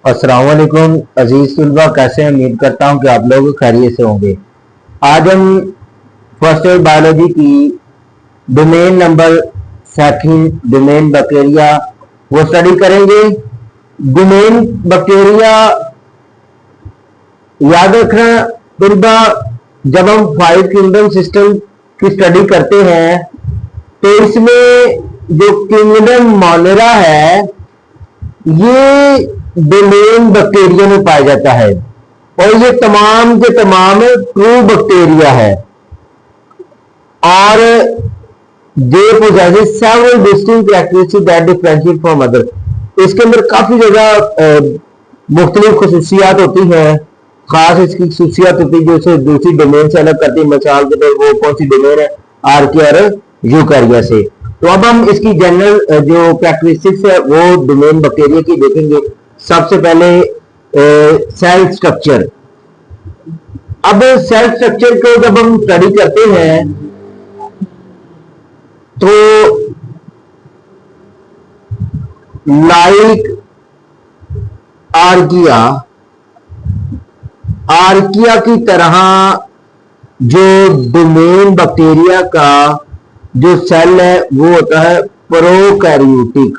अस्सलाम वालेकुम अजीज तुलबा, कैसे हैं? उम्मीद करता हूं कि आप लोग खैरियत से होंगे। आज हम फर्स्ट ईयर बायोलॉजी की domain number second domain bacteria वो स्टडी करेंगे। डोमेन बैक्टीरिया याद रखना तुलबा, जब हम फाइव किंगडम सिस्टम की स्टडी करते हैं तो इसमें जो किंगडम मोनेरा है ये डोमेन बैक्टीरिया में पाया जाता है और ये तमाम के तमाम ट्रू बैक्टीरिया है और दे possesses several distinct characteristics that differentiate from other। इसके अंदर काफी जगह मुख्तलिफ खसूसियात होती हैं, खास इसकी खसूसियात होती है जो उसे दूसरी डोमेन से अलग करती है। मिसाल के तौर वो कौन सी डोमेन है, आर्किया और यूकारिया से। तो अब हम इसकी जनरल जो कैरेक्टरिस्टिक्स है वो डोमेन बैक्टीरिया की देखेंगे। सबसे पहले सेल स्ट्रक्चर। अब सेल स्ट्रक्चर को जब हम स्टडी करते हैं तो लाइक आर्किया की तरह जो डोमेन बैक्टीरिया का जो सेल है वो होता है प्रोकैरियोटिक।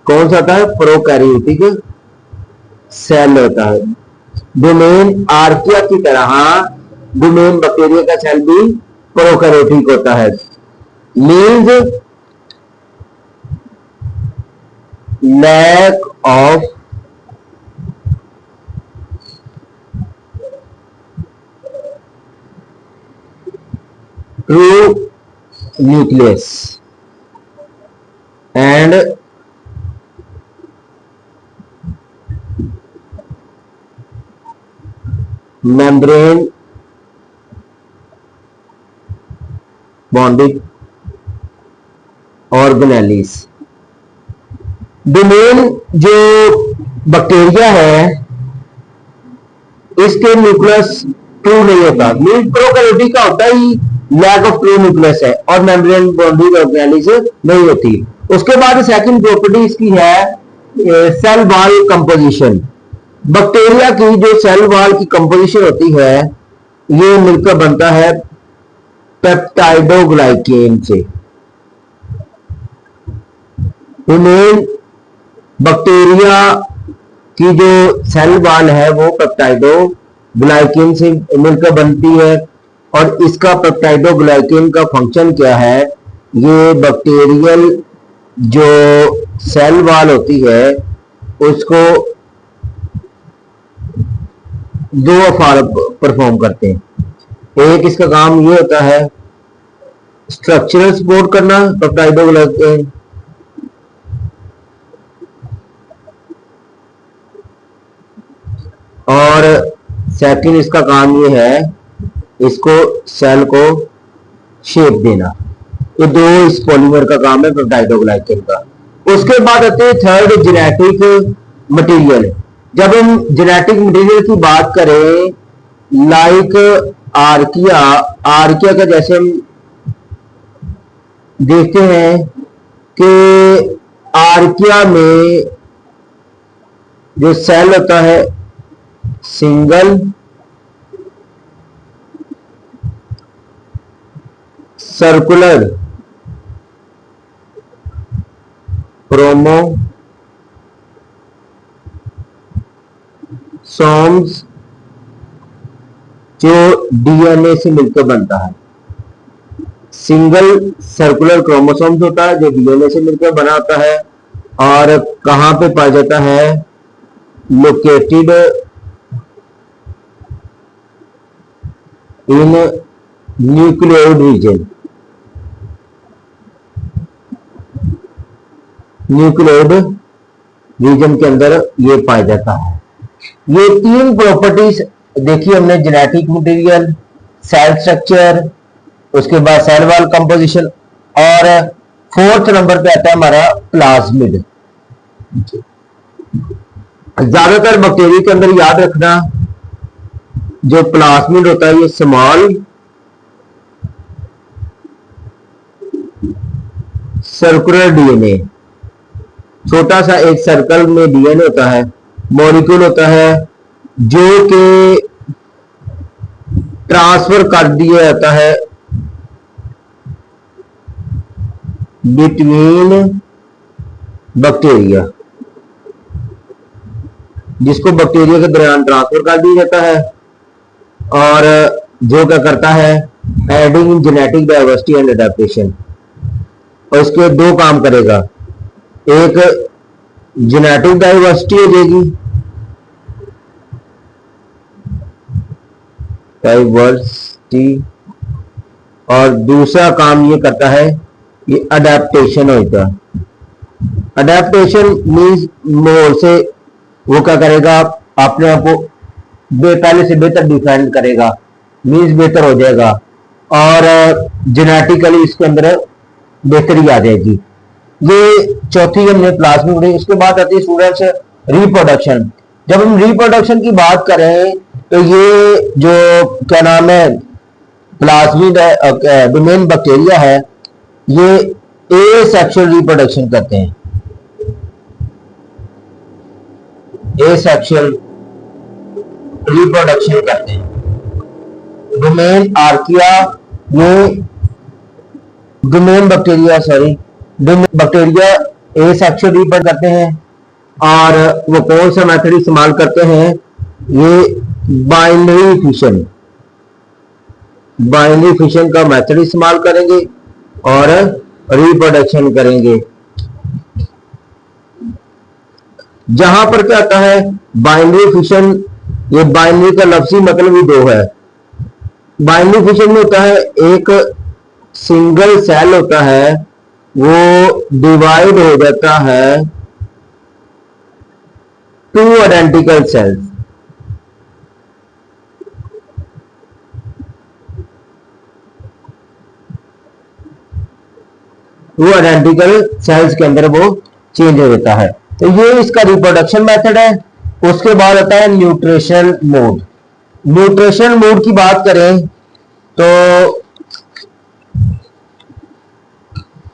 कौन सा होता है? प्रोकैरियोटिक सेल होता है। डोमेन आर्किया की तरह डोमेन बैक्टीरिया का सेल भी प्रोकैरियोटिक होता है। Means lack of true nucleus and membrane bonded organelles. Domain जो बैक्टीरिया है इसके न्यूक्लियस ट्रू नहीं होता। मीन प्रोकैरियोटिक का होता ही लैक ऑफ ट्रू न्यूक्लियस है और मेम्ब्रेन बॉन्डेड ऑर्गेनेलिस नहीं होती। उसके बाद सेकंड प्रॉपर्टी इसकी है सेल वॉल कंपोजिशन। बैक्टीरिया की जो सेल वॉल की कंपोजिशन होती है ये मिलकर बनता है पेप्टाइडोग्लाइकेन से। डोमेन बैक्टीरिया की जो सेल वॉल है वो पेप्टाइडोग्लाइकेन से मिलकर बनती है और इसका पेप्टाइडोग्लाइकेन का फंक्शन क्या है? ये बैक्टीरियल जो सेल वॉल होती है उसको दो अफाल परफॉर्म करते हैं। एक इसका काम ये होता है स्ट्रक्चरल सपोर्ट करना पेप्टाइडोग्लाइकेन, और सेकंड इसका काम ये है इसको सेल को शेप देना। ये दो इस पॉलीमर का काम है पेप्टाइडोग्लाइकेन का। उसके बाद आते हैं थर्ड जेनेटिक मटेरियल। जब हम जेनेटिक मटेरियल की बात करें लाइक आर्किया का जैसे हम देखते हैं कि आर्किया में जो सेल होता है सिंगल सर्कुलर क्रोमोसोम्स जो डीएनए से मिलकर बनता है। सिंगल सर्कुलर क्रोमोसोम्स होता है जो डीएनए से मिलकर बना होता है और कहां पे पाया जाता है? Located in nucleoid region. Nucleoid region के अंदर ये पाया जाता है। ये तीन प्रॉपर्टीज देखिए हमने, जेनेटिक मटेरियल, सेल स्ट्रक्चर, उसके बाद सेल वॉल कंपोजिशन और फोर्थ नंबर पे आता है हमारा प्लाज्मिड। ज्यादातर बैक्टीरिया के अंदर याद रखना जो प्लाज्मिड होता है ये सर्कुलर डीएनए, छोटा सा एक सर्कल में डीएनए होता है, मॉलिक्यूल होता है जो कि ट्रांसफर कर दिया जाता है बिटवीन बैक्टीरिया, जिसको बैक्टीरिया के दरमियान ट्रांसफर कर दिया जाता है, और जो क्या करता है, adding in genetic diversity and adaptation. और इसके दो काम करेगा, एक जेनेटिक डाइवर्सिटी हो जाएगी, डाइवर्सिटी, और दूसरा काम ये करता है, ये अडेप्टेशन होता है। अडेप्टेशन मीन्स मोर से वो क्या करेगा, अपने आप को पहले से बेहतर डिफाइन करेगा, मीन्स बेहतर हो जाएगा, और जेनेटिकली इसके अंदर बेहतरी आ जाएगी। ये चौथी हमने क्लास में पढ़ी। उसके बाद आती है स्टूडेंट्स रिप्रोडक्शन। जब हम रिप्रोडक्शन की बात करें तो ये जो क्या नाम है, प्लाज्मिड डोमेन बैक्टीरिया है, ये एसेक्सुअल रिप्रोडक्शन करते हैं। एसेक्सुअल रिप्रोडक्शन करते हैं। डोमेन आर्किया, ये domain bacteria, sorry bacteria asexual reproduct करते हैं। और वो कौन सा मेथड इस्तेमाल करते हैं, ये बाइनरी फिशन, बाइनरी फिशन का मेथड इस्तेमाल करेंगे और रिप्रोडक्शन करेंगे। जहां पर क्या आता है बाइनरी फिशन, ये बाइनरी का लफ्जी मतलब ही दो है। बाइनरी फिशन में होता है, एक सिंगल सेल होता है, वो डिवाइड हो जाता है टू आइडेंटिकल सेल्स। वो आइडेंटिकल सेल्स के अंदर वो चेंज हो जाता है। तो ये इसका रिप्रोडक्शन मेथड है। उसके बाद आता है न्यूट्रिशन मोड। न्यूट्रिशन मोड की बात करें तो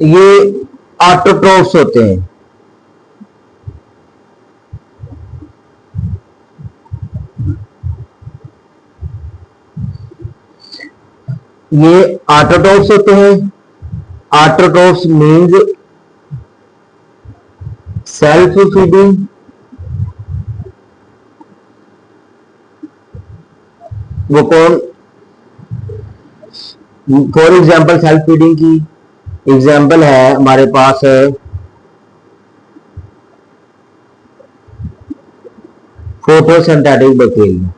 ये ऑटोट्रोफ्स होते हैं। ये ऑटोट्रोफ्स होते हैं। ऑटोट्रोफ्स मीन्स सेल्फ फीडिंग, वो कौन, फॉर एग्जाम्पल सेल्फ फीडिंग की एग्जाम्पल है हमारे पास है फोटोसिंथेटिक बैक्टीरिया।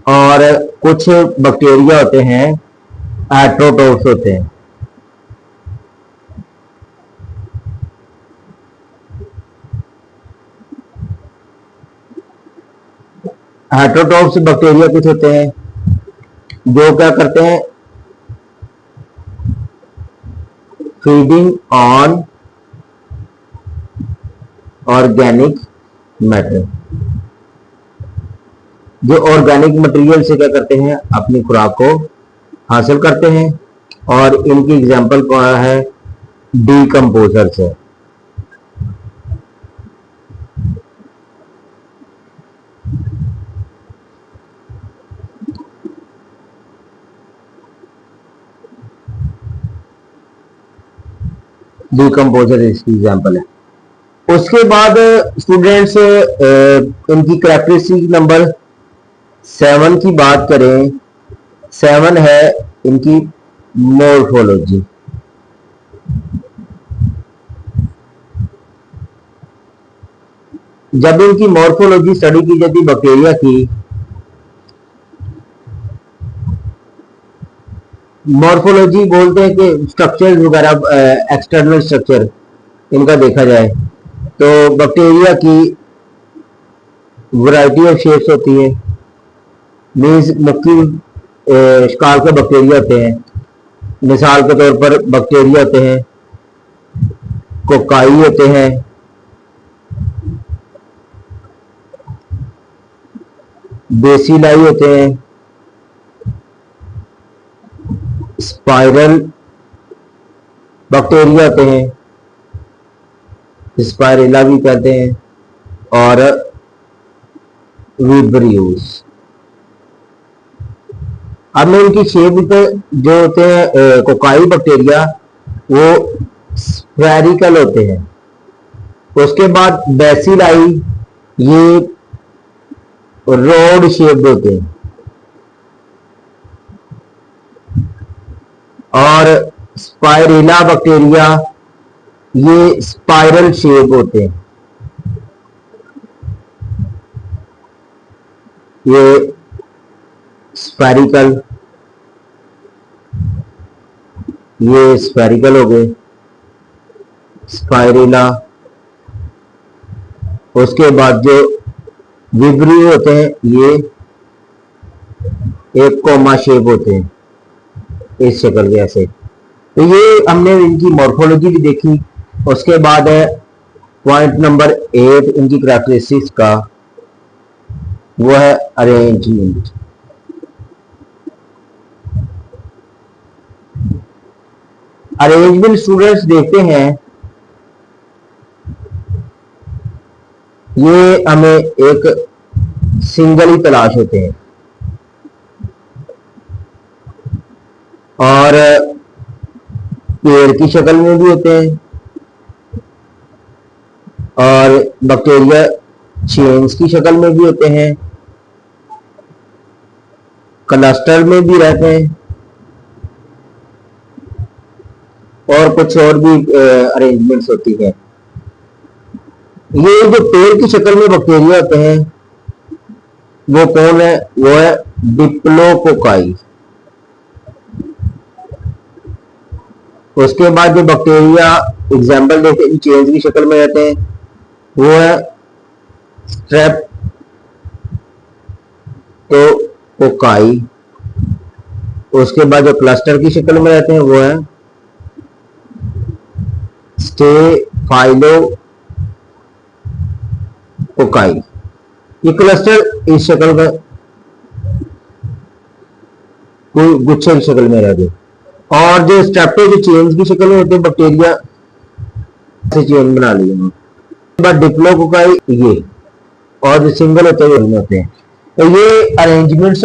और कुछ बैक्टीरिया होते हैं हेटेरोट्रोफ्स होते हैं। हेटेरोट्रोफ्स बैक्टीरिया कुछ होते हैं जो क्या करते हैं, फीडिंग ऑन ऑर्गेनिक मैटर, जो ऑर्गेनिक मटेरियल से क्या करते हैं, अपनी खुराक को हासिल करते हैं। और इनकी एग्जांपल कौन है, डीकंपोजर्स है। डीकंपोजर इसकी एग्जांपल है। उसके बाद स्टूडेंट्स इनकी कैरेक्टरिस्टिक नंबर 7 की बात करें। 7 है इनकी मॉर्फोलॉजी। जब इनकी मॉर्फोलॉजी स्टडी की जाती बैक्टीरिया की, मॉर्फोलॉजी बोलते हैं कि स्ट्रक्चर वगैरह, एक्सटर्नल स्ट्रक्चर इनका देखा जाए तो बैक्टीरिया की वैरायटी ऑफ शेप्स होती है। मीन्स मुख्तलिफ शिकार के बैक्टीरिया होते हैं। मिसाल के तौर पर बैक्टीरिया होते हैं, कोकाई होते हैं, बेसिलाई होते हैं, स्पाइरल बैक्टीरिया होते हैं, स्पाइरेला भी कहते हैं, और विब्रियोस। अब मैं इनकी शेप जो होते हैं कोकाई बैक्टीरिया वो स्फेरिकल होते हैं। उसके बाद बेसिलाई ये रोड शेप्ड होते हैं, और स्पाइरेला बैक्टीरिया ये स्पाइरल शेप होते हैं। ये स्फेरिकल, ये स्फेरिकल हो गए स्पाइरेला। उसके बाद जो विब्रियो होते हैं ये एक कोमा शेप होते हैं इस शक्ल के ऐसे। तो ये हमने इनकी मॉर्फोलॉजी भी देखी। उसके बाद है पॉइंट नंबर 8 इनकी कैरेक्टरिस्टिक्स का, वो है अरेंजमेंट। अरेंजमेंट स्टूडेंट्स देखते हैं, ये हमें एक सिंगल ही तलाश होते हैं, और पेड़ की शक्ल में भी होते हैं, और बैक्टीरिया चेन्स की शक्ल में भी होते हैं, क्लस्टर में भी रहते हैं, और कुछ और भी अरेंजमेंट्स होती है। ये जो पेड़ की शक्ल में बैक्टीरिया होते हैं वो कौन है? वो है डिप्लोकोकाई। उसके बाद जो बैक्टीरिया एग्जाम्पल देते हैं चेन्स की शक्ल में रहते हैं वो है स्ट्रेप्टोकोकाई। उसके बाद जो क्लस्टर की शक्ल में रहते हैं वो है स्टेफाइलोकोकाई। ये क्लस्टर इस शक्ल का कोई गुच्छे की शक्ल में रहते हैं, और जो स्ट्रेप्टो जो चेन्स की शक्ल में होते हैं बैक्टीरिया से चेन बना ली है। डिप्लोकोकाई ये, और जो सिंगल होते हैं तो ये अरेंजमेंट्स